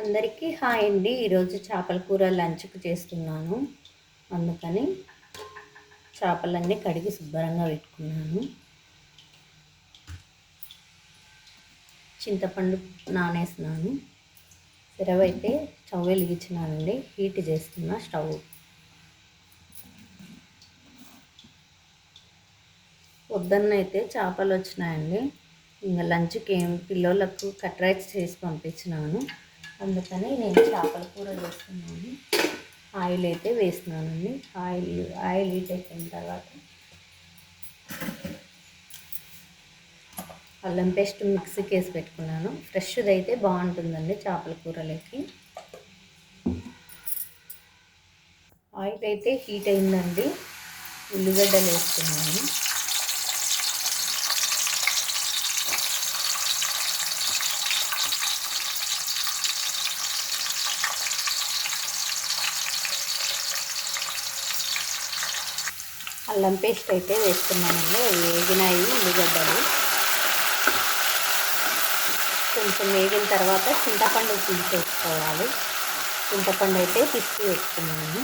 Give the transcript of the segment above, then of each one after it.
అందరికీ హాయ్ అండి. ఈరోజు చేపల కూర లంచ్కి చేస్తున్నాను. అందుకని చేపలన్నీ కడిగి శుభ్రంగా పెట్టుకున్నాను. చింతపండు నానేసినాను. అయితే స్టవ్ వెలిగించినానండి. హీట్ చేస్తున్నా స్టవ్. పొద్దున్నైతే చేపలు వచ్చినాయండి. ఇంకా లంచ్కి పిల్లలకు కట్ రైస్ చేసి పంపించినాను. అందుకని నేను చేపల కూర చేస్తున్నాను. ఆయిల్ అయితే వేస్తున్నానండి. ఆయిల్ హీట్ అయిపోయిన తర్వాత అల్లం పేస్ట్ మిక్సీకి వేసి పెట్టుకున్నాను. ఫ్రెష్ది అయితే బాగుంటుందండి చేపల కూరలకి. ఆయిల్ అయితే హీట్ అయిందండి. ఉల్లిగడ్డలు వేస్తున్నాను. అల్లం పేస్ట్ అయితే వేస్తున్నానండి. వేగినాయి ఉల్లిగడ్డలు. కొంచెం వేగిన తర్వాత చింతపండు తీసేసుకోవాలి. చింతపండు అయితే పిసికి వేసుకున్నాను.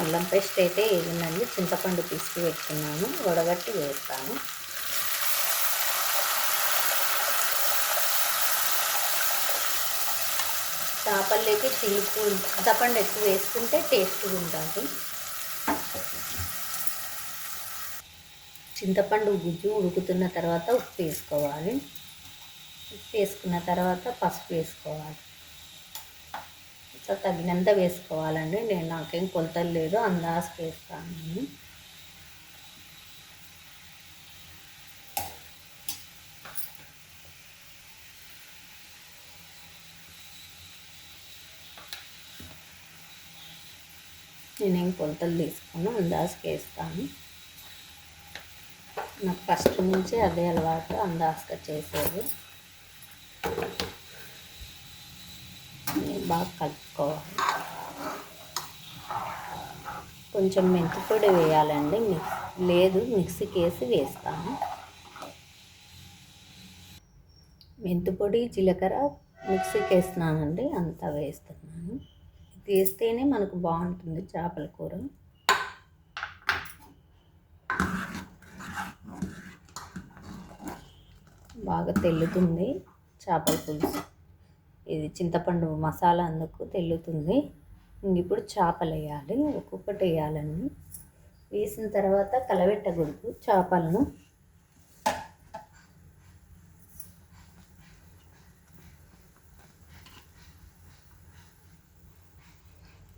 అల్లం పేస్ట్ అయితే వేగిందండి. చింతపండు పిసికి పెట్టుకున్నాను. వడగట్టి వేస్తాను. చేపల్లోకి చింతపండు ఎక్కువ వేసుకుంటే టేస్ట్గా ఉంటుంది. చింతపండు గుజ్జు ఉడుకుతున్న తర్వాత ఉప్పు వేసుకోవాలి. ఉప్పు వేసుకున్న తర్వాత పసుపు వేసుకోవాలి. తగినంత వేసుకోవాలండి. నాకేం కొలతలు లేదు, అందాజుకి వేస్తాను నేను. నేనేం కొలతలు తీసుకుని అందాజుకి వేస్తాను. నాకు ఫస్ట్ నుంచి అదే అలవాటు, అందాజుగా చేసేది. బాగా కలుపుకోవాలి. కొంచెం మెంతిపొడి వేయాలండి. మిక్సీకి వేసి వేస్తాను. మెంతిపొడి, జీలకర్ర మిక్సీకి వేస్తున్నానండి. అంతా వేస్తున్నాను. ఇది వేస్తేనే మనకు బాగుంటుంది చేపల కూర. బాగా తెల్లుతుంది చేపల పులుసు. ఇది చింతపండు మసాలా అందుకు తెల్లుతుంది. ఇప్పుడు చేపలు వేయాలి. ఒక్కొక్కటి వేయాలండి. వేసిన తర్వాత కలబెట్టకూడదు చేపలను.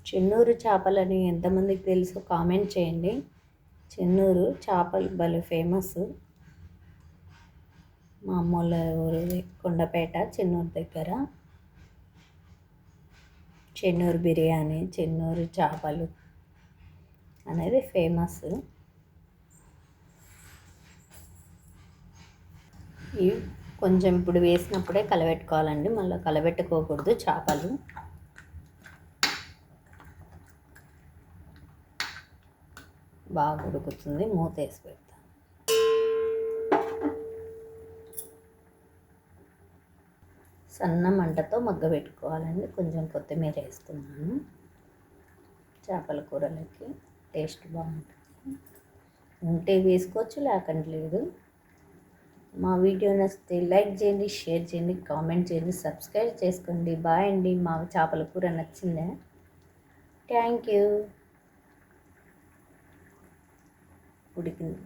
చెన్నూరు చేపలని ఎంతమందికి తెలుసో కామెంట్ చేయండి. చెన్నూరు చేపలు భలే ఫేమస్. మా అమ్మోళ్ళ ఊరు కొండపేట, చెన్నూరు దగ్గర. చెన్నూరు బిర్యానీ, చెన్నూరు చేపలు అనేది ఫేమస్. ఇవి కొంచెం ఇప్పుడు వేసినప్పుడే కలబెట్టుకోవాలండి. మళ్ళీ కలబెట్టుకోకూడదు చేపలు. బాగా ఉడుకుతుంది. మూత వేసి పెడతాను. సన్న మంటతో మగ్గబెట్టుకోవాలండి. కొంచెం కొత్తిమీర వేస్తున్నాను. చేపల కూరలకి టేస్ట్ బాగుంటుంది. ఉంటే వేసుకోవచ్చు, లేకంటే లేదు. మా వీడియో నచ్చితే లైక్ చేయండి, షేర్ చేయండి, కామెంట్ చేయండి, సబ్స్క్రైబ్ చేసుకోండి. బాయ్ అండి. మా చేపల కూర నచ్చిందా? Thank you. ఉడికింది.